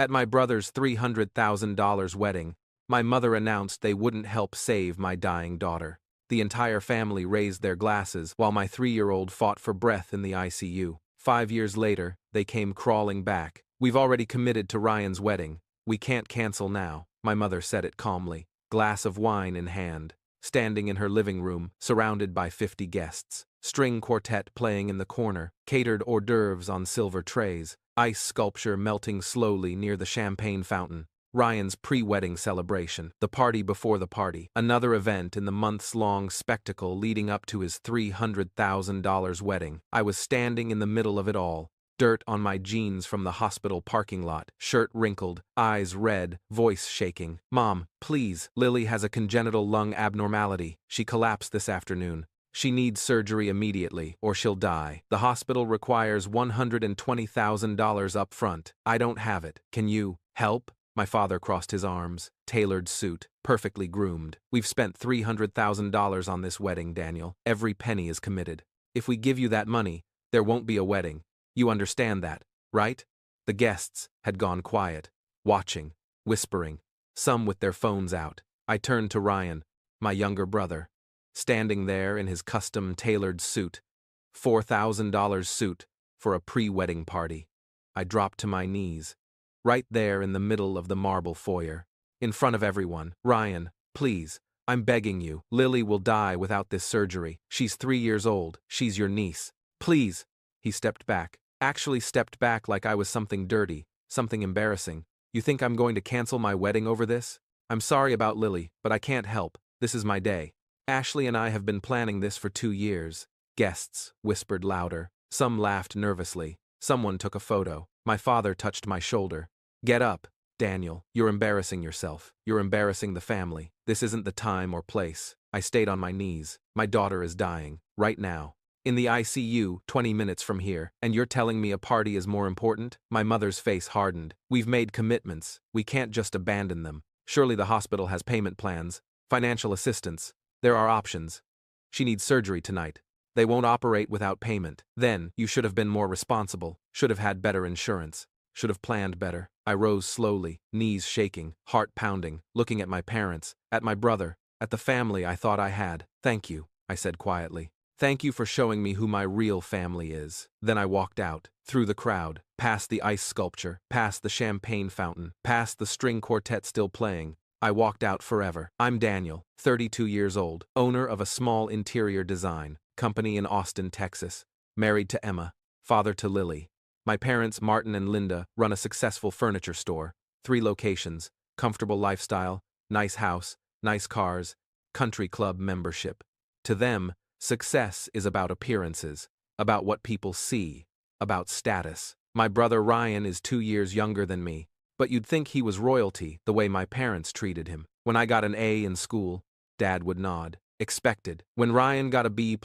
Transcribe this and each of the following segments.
At my brother's $300,000 wedding, my mother announced they wouldn't help save my dying daughter. The entire family raised their glasses while my 3-year-old fought for breath in the ICU. 5 years later, they came crawling back. "We've already committed to Ryan's wedding. We can't cancel now," my mother said it calmly, glass of wine in hand, standing in her living room, surrounded by 50 guests. String quartet playing in the corner, catered hors d'oeuvres on silver trays, ice sculpture melting slowly near the champagne fountain. Ryan's pre-wedding celebration, the party before the party, another event in the months-long spectacle leading up to his $300,000 wedding. I was standing in the middle of it all, dirt on my jeans from the hospital parking lot, shirt wrinkled, eyes red, voice shaking. "Mom, please, Lily has a congenital lung abnormality. She collapsed this afternoon. She needs surgery immediately, or she'll die. The hospital requires $120,000 up front. I don't have it. Can you help?" My father crossed his arms, tailored suit, perfectly groomed. "We've spent $300,000 on this wedding, Daniel. Every penny is committed. If we give you that money, there won't be a wedding. You understand that, right?" The guests had gone quiet, watching, whispering, some with their phones out. I turned to Ryan, my younger brother, standing there in his custom-tailored suit, $4,000 suit for a pre-wedding party. I dropped to my knees, right there in the middle of the marble foyer, in front of everyone. "Ryan, please, I'm begging you. Lily will die without this surgery. She's 3 years old. She's your niece. Please." He stepped back, actually stepped back like I was something dirty, something embarrassing. "You think I'm going to cancel my wedding over this? I'm sorry about Lily, but I can't help. This is my day. Ashley and I have been planning this for 2 years. Guests whispered louder. Some laughed nervously. Someone took a photo. My father touched my shoulder. "Get up, Daniel. You're embarrassing yourself. You're embarrassing the family. This isn't the time or place." I stayed on my knees. "My daughter is dying, right now. In the ICU, 20 minutes from here, and you're telling me a party is more important?" My mother's face hardened. "We've made commitments. We can't just abandon them. Surely the hospital has payment plans, financial assistance. There are options. She needs surgery tonight. They won't operate without payment." "Then, you should have been more responsible, should have had better insurance, should have planned better." I rose slowly, knees shaking, heart pounding, looking at my parents, at my brother, at the family I thought I had. "Thank you," I said quietly. "Thank you for showing me who my real family is." Then I walked out, through the crowd, past the ice sculpture, past the champagne fountain, past the string quartet still playing. I walked out forever. I'm Daniel, 32 years old, owner of a small interior design company in Austin, Texas, married to Emma, father to Lily. My parents, Martin and Linda, run a successful furniture store, 3 locations, comfortable lifestyle, nice house, nice cars, country club membership. To them, success is about appearances, about what people see, about status. My brother Ryan is 2 years younger than me, but you'd think he was royalty the way my parents treated him. When I got an A in school, Dad would nod. Expected. When Ryan got a B+,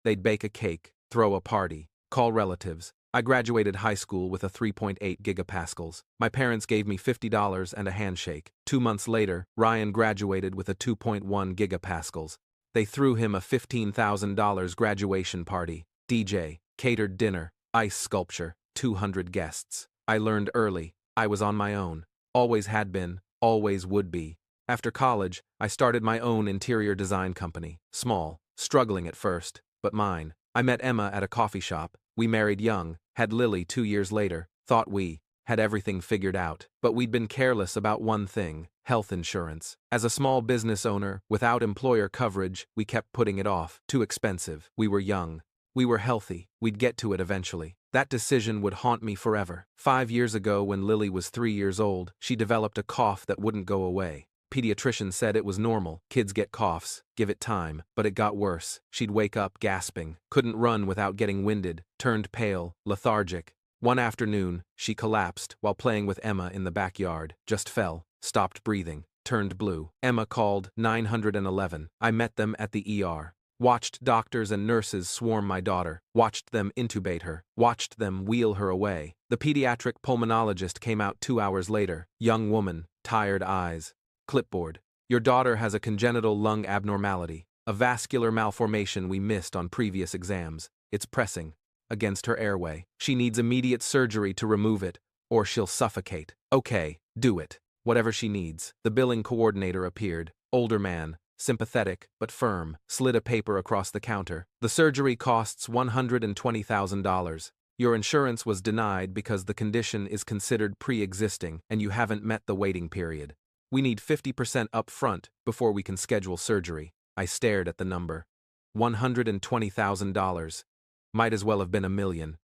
they'd bake a cake, throw a party, call relatives. I graduated high school with a 3.8 gigapascals. My parents gave me $50 and a handshake. 2 months later, Ryan graduated with a 2.1 gigapascals. They threw him a $15,000 graduation party, DJ, catered dinner, ice sculpture, 200 guests. I learned early. I was on my own. Always had been, always would be. After college, I started my own interior design company. Small, struggling at first, but mine. I met Emma at a coffee shop. We married young, had Lily 2 years later, thought we had everything figured out. But we'd been careless about one thing: health insurance. As a small business owner, without employer coverage, we kept putting it off. Too expensive. We were young. We were healthy. We'd get to it eventually. That decision would haunt me forever. 5 years ago, when Lily was 3 years old, she developed a cough that wouldn't go away. Pediatrician said it was normal. Kids get coughs. Give it time. But it got worse. She'd wake up gasping, couldn't run without getting winded, turned pale, lethargic. One afternoon, she collapsed while playing with Emma in the backyard, just fell, stopped breathing, turned blue. Emma called 911. I met them at the ER. Watched doctors and nurses swarm my daughter, watched them intubate her, watched them wheel her away. The pediatric pulmonologist came out 2 hours later. Young woman, tired eyes. Clipboard. Your daughter has a congenital lung abnormality, a vascular malformation we missed on previous exams. It's pressing against her airway. She needs immediate surgery to remove it, or she'll suffocate. Okay, do it. Whatever she needs. The billing coordinator appeared, older man, sympathetic but firm, slid a paper across the counter. The surgery costs $120,000. Your insurance was denied because the condition is considered pre-existing and you haven't met the waiting period. We need 50% up front before we can schedule surgery. I stared at the number. $120,000. Might as well have been $1 million.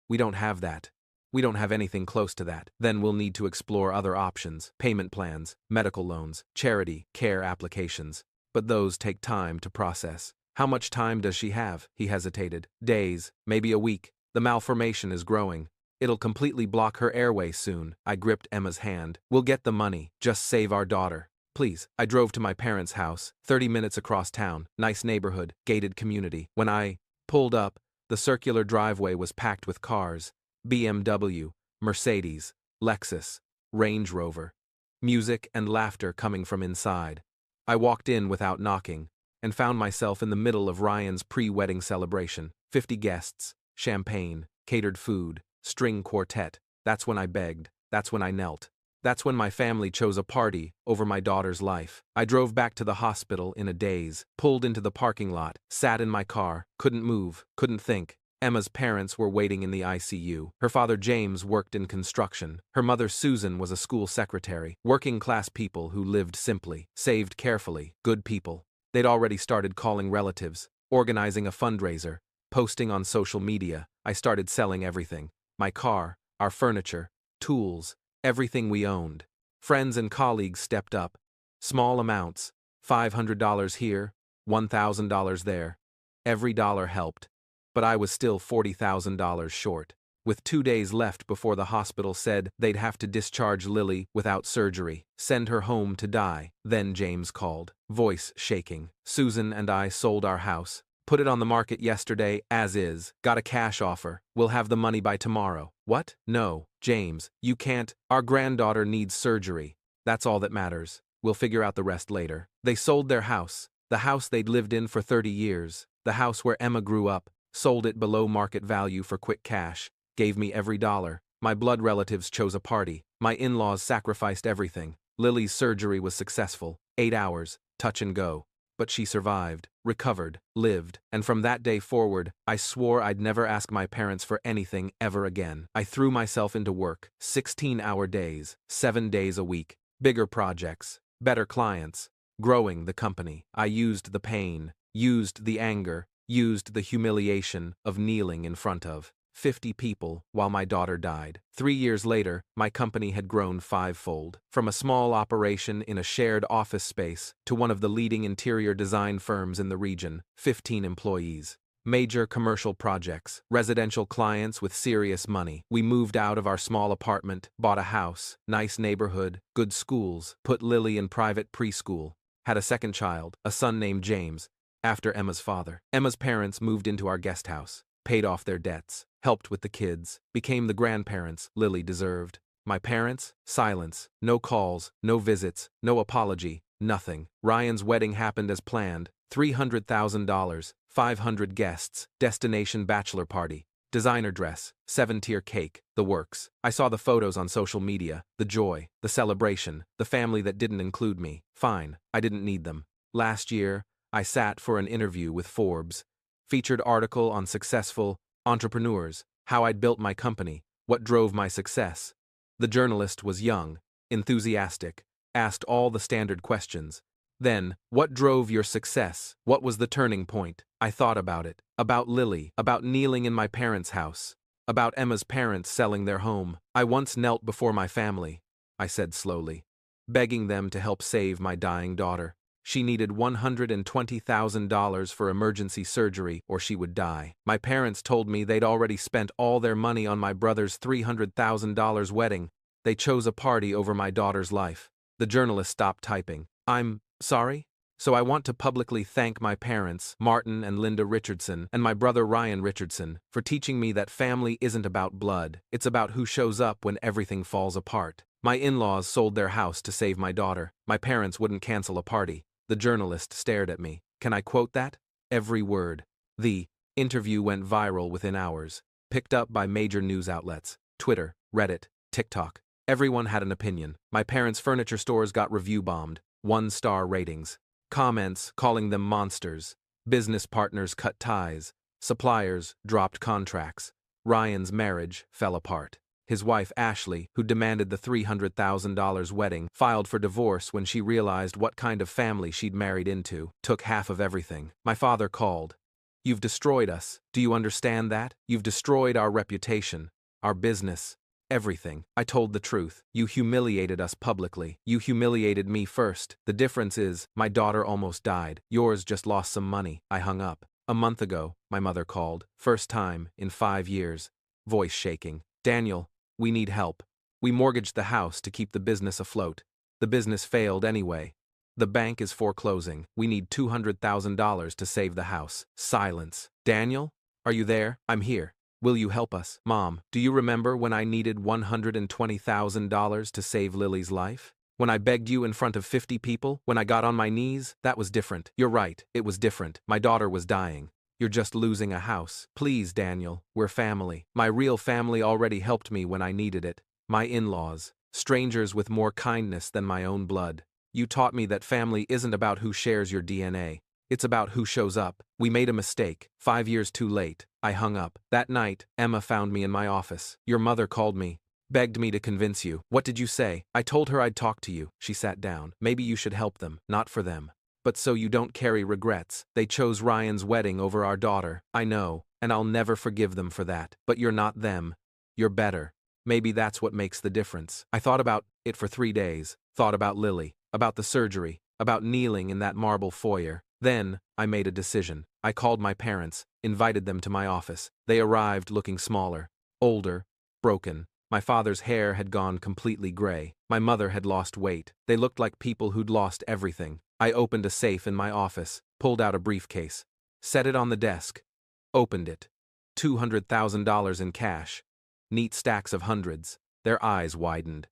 We don't have that. We don't have anything close to that. Then we'll need to explore other options, payment plans, medical loans, charity, care applications. But those take time to process. How much time does she have? He hesitated. Days, maybe a week. The malformation is growing. It'll completely block her airway soon. I gripped Emma's hand. We'll get the money. Just save our daughter. Please. I drove to my parents' house, 30 minutes across town. Nice neighborhood, gated community. When I pulled up, the circular driveway was packed with cars. BMW, Mercedes, Lexus, Range Rover. Music and laughter coming from inside. I walked in without knocking and found myself in the middle of Ryan's pre-wedding celebration. 50 guests, champagne, catered food, string quartet. That's when I begged. That's when I knelt. That's when my family chose a party over my daughter's life. I drove back to the hospital in a daze, pulled into the parking lot, sat in my car, couldn't move, couldn't think. Emma's parents were waiting in the ICU. Her father James worked in construction. Her mother Susan was a school secretary. Working-class people who lived simply, saved carefully, good people. They'd already started calling relatives, organizing a fundraiser, posting on social media. I started selling everything. My car, our furniture, tools, everything we owned. Friends and colleagues stepped up. Small amounts, $500 here, $1,000 there. Every dollar helped. But I was still $40,000 short. With 2 days left before the hospital said they'd have to discharge Lily without surgery, send her home to die. Then James called, voice shaking. Susan and I sold our house, put it on the market yesterday as is, got a cash offer. We'll have the money by tomorrow. What? No, James, you can't. Our granddaughter needs surgery. That's all that matters. We'll figure out the rest later. They sold their house, the house they'd lived in for 30 years, the house where Emma grew up. Sold it below market value for quick cash, gave me every dollar. My blood relatives chose a party. My in-laws sacrificed everything. Lily's surgery was successful. 8 hours, touch and go. But she survived, recovered, lived, and from that day forward, I swore I'd never ask my parents for anything ever again. I threw myself into work, 16-hour days, 7 days a week, bigger projects, better clients, growing the company. I used the pain, used the anger, used the humiliation of kneeling in front of 50 people while my daughter died. 3 years later, my company had grown 5-fold. From a small operation in a shared office space to one of the leading interior design firms in the region, 15 employees. Major commercial projects, residential clients with serious money. We moved out of our small apartment, bought a house, nice neighborhood, good schools, put Lily in private preschool, had a second child, a son named James, after Emma's father. Emma's parents moved into our guest house, paid off their debts, helped with the kids, became the grandparents Lily deserved. My parents? Silence. No calls, no visits, no apology, nothing. Ryan's wedding happened as planned. $300,000, 500 guests, destination bachelor party, designer dress, 7-tier cake, the works. I saw the photos on social media, the joy, the celebration, the family that didn't include me. Fine, I didn't need them. Last year, I sat for an interview with Forbes. Featured article on successful entrepreneurs, how I'd built my company, what drove my success. The journalist was young, enthusiastic, asked all the standard questions. Then, what drove your success? What was the turning point? I thought about it. About Lily, about kneeling in my parents' house, about Emma's parents selling their home. I once knelt before my family, I said slowly, begging them to help save my dying daughter. She needed $120,000 for emergency surgery or she would die. My parents told me they'd already spent all their money on my brother's $300,000 wedding. They chose a party over my daughter's life. The journalist stopped typing. I'm sorry? So I want to publicly thank my parents, Martin and Linda Richardson, and my brother Ryan Richardson, for teaching me that family isn't about blood. It's about who shows up when everything falls apart. My in-laws sold their house to save my daughter. My parents wouldn't cancel a party. The journalist stared at me. Can I quote that? Every word. The interview went viral within hours, picked up by major news outlets, Twitter, Reddit, TikTok. Everyone had an opinion. My parents' furniture stores got review bombed, 1-star ratings. Comments calling them monsters. Business partners cut ties. Suppliers dropped contracts. Ryan's marriage fell apart. His wife, Ashley, who demanded the $300,000 wedding, filed for divorce when she realized what kind of family she'd married into, took half of everything. My father called. "You've destroyed us. Do you understand that? You've destroyed our reputation, our business, everything." I told the truth. "You humiliated us publicly. You humiliated me first. The difference is, my daughter almost died. Yours just lost some money." I hung up. A month ago, my mother called. First time in 5 years. Voice shaking. "Daniel, we need help. We mortgaged the house to keep the business afloat. The business failed anyway. The bank is foreclosing. We need $200,000 to save the house." Silence. "Daniel, are you there? I'm here. Will you help us?" "Mom, do you remember when I needed $120,000 to save Lily's life? When I begged you in front of 50 people? When I got on my knees? That was different." "You're right, it was different. My daughter was dying. You're just losing a house. Please, Daniel, we're family. My real family already helped me when I needed it. My in-laws, strangers with more kindness than my own blood. You taught me that family isn't about who shares your DNA. It's about who shows up. We made a mistake. 5 years too late." I hung up. That night, Emma found me in my office. "Your mother called me. Begged me to convince you." "What did you say?" "I told her I'd talk to you." She sat down. "Maybe you should help them, not for them, but so you don't carry regrets. They chose Ryan's wedding over our daughter. I know, and I'll never forgive them for that. But you're not them. You're better. Maybe that's what makes the difference." I thought about it for 3 days. Thought about Lily, about the surgery, about kneeling in that marble foyer. Then, I made a decision. I called my parents, invited them to my office. They arrived looking smaller, older, broken. My father's hair had gone completely gray. My mother had lost weight. They looked like people who'd lost everything. I opened a safe in my office, pulled out a briefcase, set it on the desk, opened it. $200,000 in cash. Neat stacks of hundreds. Their eyes widened.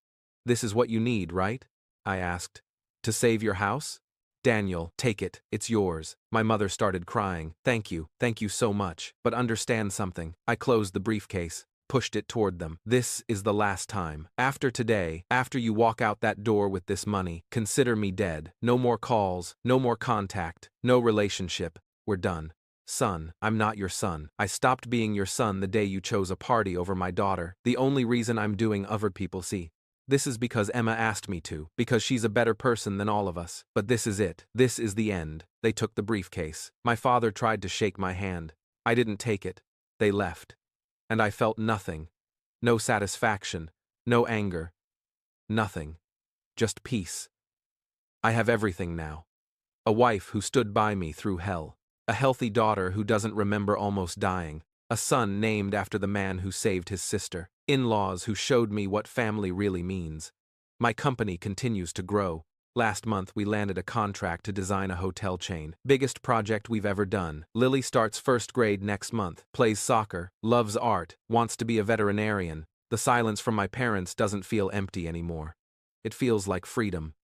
"This is what you need, right?" I asked. "To save your house?" "Daniel, take it. It's yours." My mother started crying. Thank you so much. But understand something." I closed the briefcase, pushed it toward them. "This is the last time. After today, after you walk out that door with this money, consider me dead. No more calls, no more contact, no relationship. We're done. Son, I'm not your son. I stopped being your son the day you chose a party over my daughter. The only reason I'm doing other people see. This is because Emma asked me to, because she's a better person than all of us. But this is it. This is the end." They took the briefcase. My father tried to shake my hand. I didn't take it. They left. And I felt nothing. No satisfaction. No anger. Nothing. Just peace. I have everything now. A wife who stood by me through hell. A healthy daughter who doesn't remember almost dying. A son named after the man who saved his sister. In-laws who showed me what family really means. My company continues to grow. Last month we landed a contract to design a hotel chain. Biggest project we've ever done. Lily starts 1st grade next month. Plays soccer. Loves art. Wants to be a veterinarian. The silence from my parents doesn't feel empty anymore. It feels like freedom.